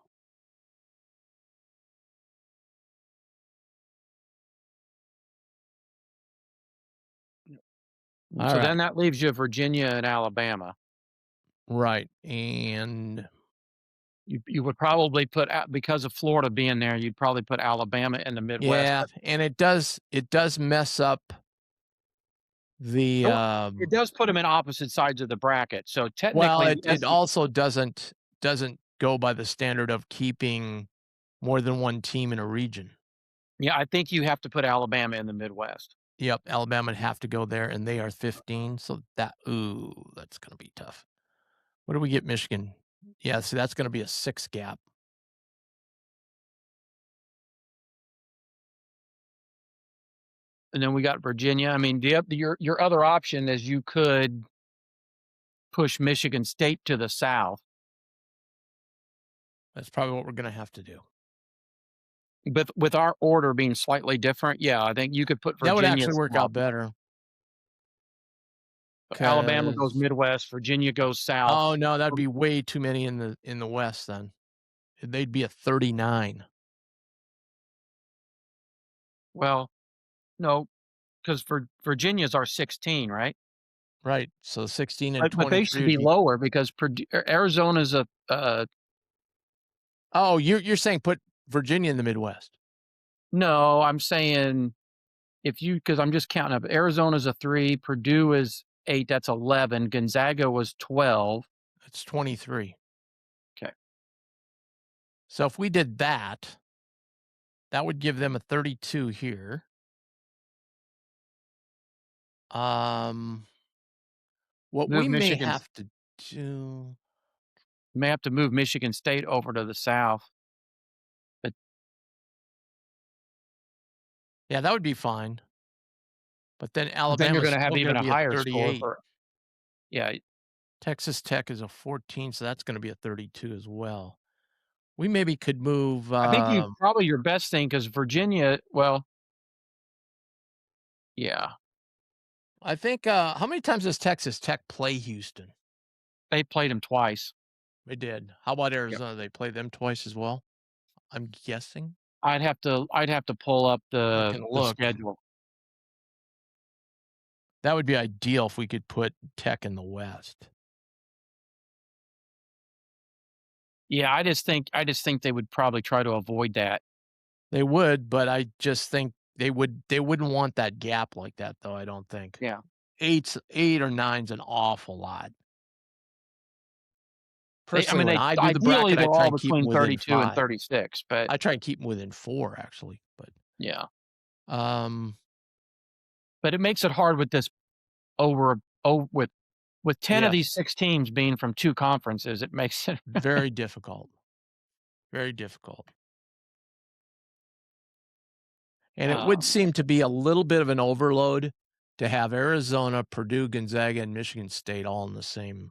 All So right. then that leaves you Virginia and Alabama. Right. And You would probably put because of Florida being there, you'd probably put Alabama in the Midwest, yeah, but and it does mess up the oh, it does put them in opposite sides of the bracket. So well, technically, it also doesn't go by the standard of keeping more than one team in a region. yeah, I think you have to put Alabama in the Midwest. Yep, Alabama would have to go there, and they are 15, so that's gonna be tough. What do we get Michigan? Yeah, see, that's gonna be a 6 gap. And then we got Virginia. I mean, your other option is you could push Michigan State to the south. That's probably what we're gonna have to do. But with our order being slightly different, yeah, I think you could put That would Virginia actually work south. out better Alabama goes because Midwest, Virginia goes south. oh, no, that'd be way too many in the West then. They'd be a 39. Well, no, because for Virginia's our 16, right? Right, so 16 and But they 23 should would be be lower because Arizona's a oh, you're saying put Virginia in the Midwest. No, I'm saying if you because I'm just counting up. Arizona's a 3, Purdue is 8, that's 11, Gonzaga was 12. It's 23. Okay. So if we did that, that would give them a 32 here. Um, what Move we may Michigan have to do, may have to move Michigan State over to the south, but yeah, that would be fine. But then then you're Alabama's gonna have still going even to a be a higher score 38. for yeah, Texas Tech is a 14, so that's going to be a 32 as well. We maybe could move. I think you probably your best thing because Virginia, well, yeah, I think. How many times does Texas Tech play Houston? they played them twice. They did. How about Yep. Arizona? They play them twice as well. I'm guessing. I'd have to pull up I the can the look. schedule. That would be ideal if we could put Tech in the West. Yeah, I just think they would probably try to avoid that. They would, but I just think they wouldn't want that gap like that, though. I don't think Yeah. 8 or 9's an awful lot. I Personally, mean, when they I do the ideally, bracket, I they're try all and keep them between within 32 and 5. 36, but I try and keep them within 4, actually. yeah. Um, But it makes it hard with this over oh, with 10 of these yes, 6 teams being from 2 conferences, it makes it very difficult, very difficult. And it would um, seem to be a little bit of an overload to have Arizona, Purdue, Gonzaga, and Michigan State all in the same.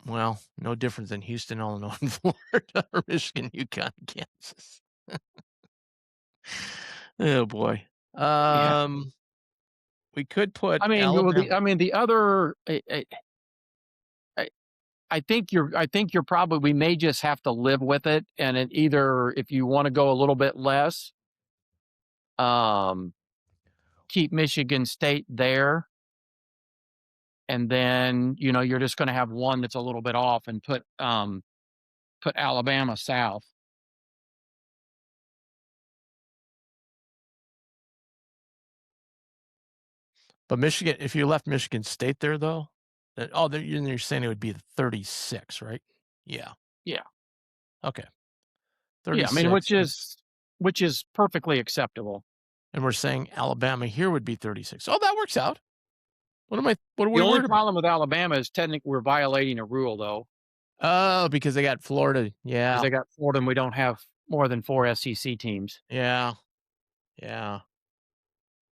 Well, no different than Houston, Illinois, and Florida, or Michigan, UConn, Kansas. Oh boy. yeah. Um, we could put Alabama. The other I I think you're probably we may just have to live with it, and it either if you wanna go a little bit less, um, keep Michigan State there, and then, you're just gonna have one that's a little bit off and put Alabama south. But Michigan, if you left Michigan State there, though, you're saying it would be the 36, right? Yeah. Yeah. Okay. Yeah, I mean, 36, which is perfectly acceptable. and we're saying Alabama here would be 36. Oh, that works out. What are The we only worried about? problem with Alabama is technically we're violating a rule, though, Oh, because they got Florida. because Yeah. they got Florida and we don't have more than 4 SEC teams. Yeah. Yeah.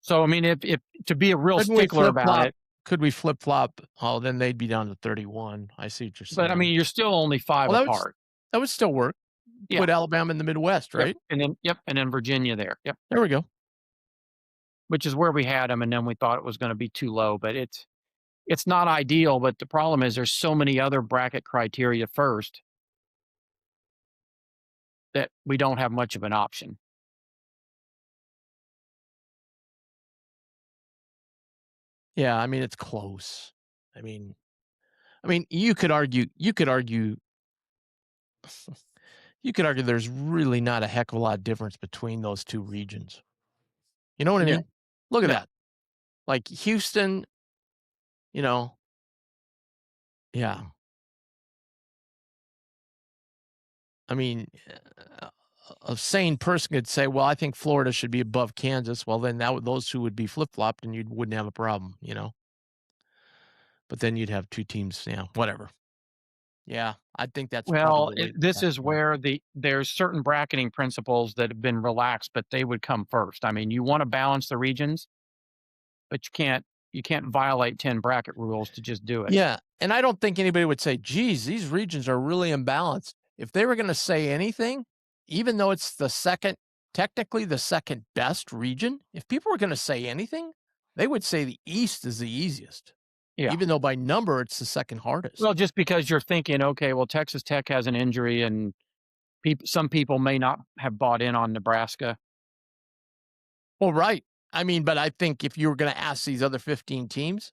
So, I mean, if to be a real Couldn't we stickler flip about flop? it, Could we flip flop? Oh, then they'd be down to 31. I see what you're but I saying. mean, you're still only 5 Well, apart. that would still work. Yeah. Put Alabama in the Midwest, Yep. right? And then Virginia there. Yep. There we go. Which is where we had them, and then we thought it was gonna be too low, but it's not ideal, but the problem is there's so many other bracket criteria first that we don't have much of an option. Yeah, I mean it's close. I mean, you could argue you could argue there's really not a heck of a lot of difference between those two regions. You know what I Yeah. mean? Look at No. that. Like Houston, you know, yeah. I mean, a sane person could say, "Well, I think Florida should be above Kansas." Well, then those two would be flip-flopped and you wouldn't have a problem. But then you'd have 2 teams, yeah, whatever. Yeah, I think that's probably Well, the way this that's is going. where there's certain bracketing principles that have been relaxed, but they would come first. I mean, you wanna balance the regions, but you can't violate 10 bracket rules to just do it. Yeah, and I don't think anybody would say, "Geez, these regions are really imbalanced." If they were gonna say anything, even though it's technically the second best region, if people were gonna say anything, they would say the East is the easiest, Yeah. even though by number it's the second hardest. Well, just because you're thinking, "Okay, well, Texas Tech has an injury and some people may not have bought in on Nebraska." Well, right. I mean, but I think if you were gonna ask these other 15 teams,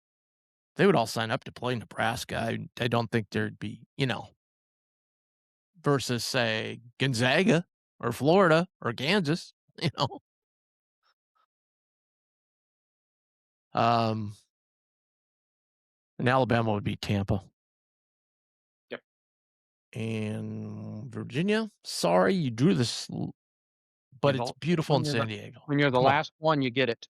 they would all sign up to play Nebraska. I don't think there'd be. versus, say, Gonzaga or Florida or Kansas, you know? Um, and Alabama would be Tampa. Yep. And Virginia, sorry, you drew this, You but it's know, beautiful in San Diego. when you're the Come on. last one, you get it.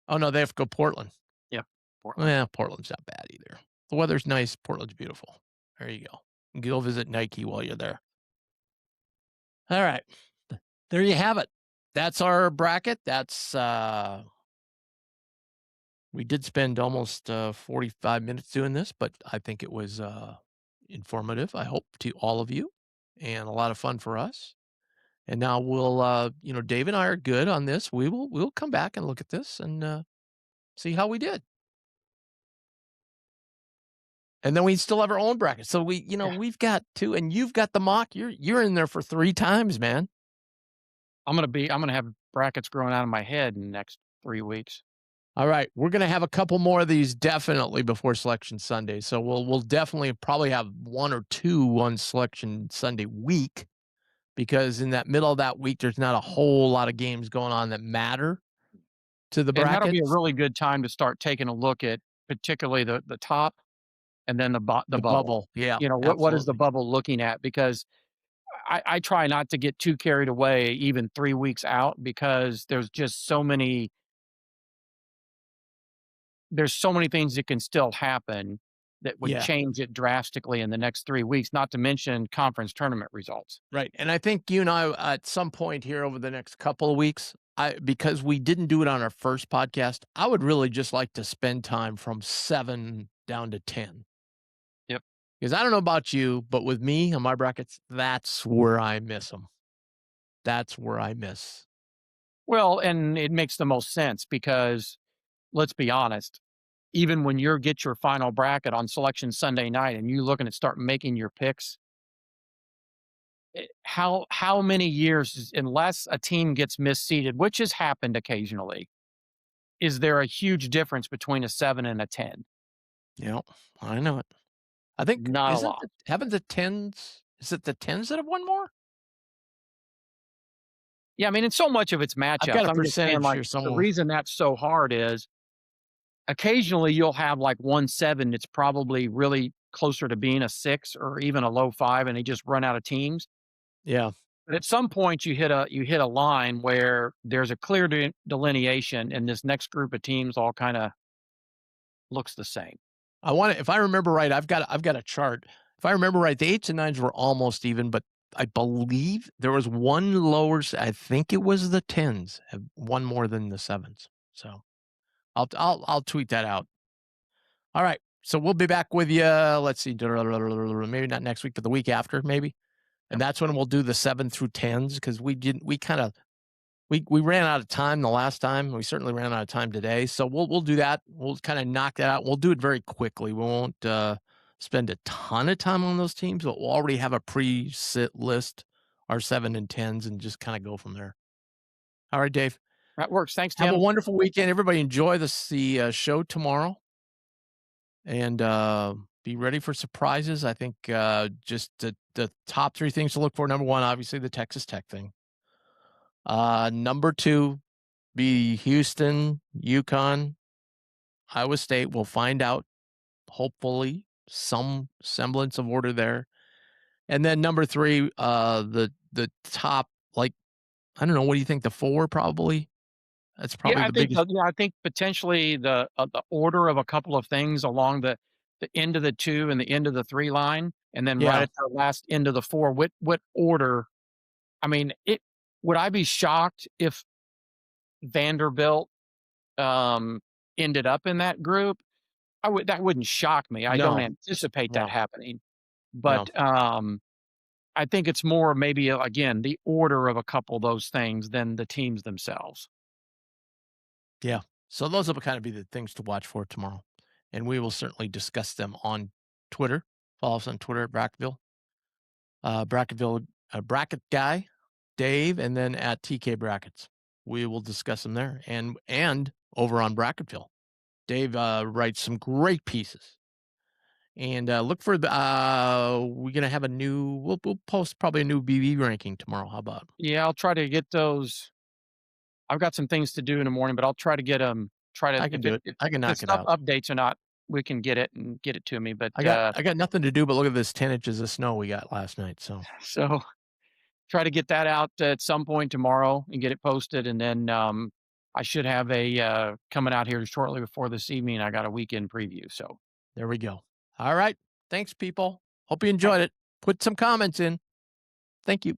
Oh, no, they have to go Portland. Yep. Portland. Well, Portland's not bad either. The weather's nice. Portland's beautiful. There you go. You can go visit Nike while you're there. All right. There you have it. That's our bracket. We did spend almost 45 minutes doing this, but I think it was informative, I hope, to all of you, and a lot of fun for us. And now Dave and I are good on this. We'll come back and look at this and see how we did. And then we still have our own bracket. So Yeah. we've got two, and you've got the mock. You're in there for 3 times, man. I'm gonna have brackets growing out of my head in the next 3 weeks. All right, we're gonna have a couple more of these definitely before Selection Sunday. So we'll definitely probably have 1 or 2 on Selection Sunday week, because in that middle of that week, there's not a whole lot of games going on that matter to the And that'll be a brackets. really good time to start taking a look at particularly the top and then the The bubble. bubble, yeah, You know, what is the absolutely. bubble looking at? Because I try not to get too carried away even 3 weeks out because there's so many things that can still happen that would Yeah. change it drastically in the next 3 weeks, not to mention conference tournament results. Right, and I think you and I, at some point here over the next couple of weeks, because we didn't do it on our first podcast, I would really just like to spend time from 7 down to 10. Yep. Because I don't know about you, but with me on my brackets, that's where I miss them. That's where I miss. Well, and it makes the most sense because let's be honest, even when you get your final bracket on selection Sunday night and you looking at start making your picks, how many years unless a team gets misseeded, which has happened occasionally, is there a huge difference between a 7 and a 10? Yeah, I know it. I think Not a lot. haven't the 10s, is it the 10s that have won more? Yeah, I mean, and so much of it's I've matchups. got a I'm just saying, percentage like, here the somewhere. reason that's so hard is occasionally you'll have like 1-7 that's probably really closer to being a 6 or even a low 5, and they just run out of teams. Yeah. But at some point, you hit a line where there's a clear delineation, and this next group of teams all kind of looks the same. If I remember right, I've got a chart. If I remember right, the 8s and 9s were almost even, but I believe there was one lower. I think it was the 10s have one more than the 7s. So I'll tweet that out. All right. So we'll be back with you. Let's see, maybe not next week, but the week after, maybe. And Yep. that's when we'll do the 7 through 10s, because we kind of we ran out of time the last time. We certainly ran out of time today. So we'll do that. We'll kind of knock that out. We'll do it very quickly. We won't spend a ton of time on those teams, but we'll already have a pre-sit list, our 7 and 10s, and just kind of go from there. All right, Dave. That works. Thanks, Have a Tim. wonderful weekend. Everybody enjoy the show tomorrow, and be ready for surprises. I think just the top 3 things to look for. Number 1, obviously the Texas Tech thing. Number 2, be Houston, UConn, Iowa State. We'll find out, hopefully, some semblance of order there. And then number 3, the top, like, I don't know, what do you think? The 4 probably? That's Yeah, probably the biggest. I think potentially the order of a couple of things along the end of the 2 and the end of the 3 line, and then right Yeah. at the last end of the 4. What order? I mean, it would I be shocked if Vanderbilt um, ended up in that group? That wouldn't shock me. I don't No, anticipate that no, happening, no. but I think it's more maybe again the order of a couple of those things than the teams themselves. Yeah. So those will kind of be the things to watch for tomorrow. And we will certainly discuss them on Twitter. Follow us on Twitter at Bracketville. Bracketville Bracket Guy, Dave, and then at TK Brackets. We will discuss them there. And over on Bracketville, Dave writes some great pieces. And look for the. We're gonna have a new. We'll post probably a new BB ranking tomorrow. How about? Yeah, I'll try to get those. I've got some things to do in the morning, but I'll try to get them. Try to I can do it. I can if the knock it stuff out. updates or not, we can get it and get it to me. But I got nothing to do but look at this 10 inches of snow we got last night. So so try to get that out at some point tomorrow and get it posted, and then I should have a coming out here shortly before this evening. I got a weekend preview. So there we go. All right. Thanks, people. Hope you thank enjoyed it. Put some comments in. Thank you.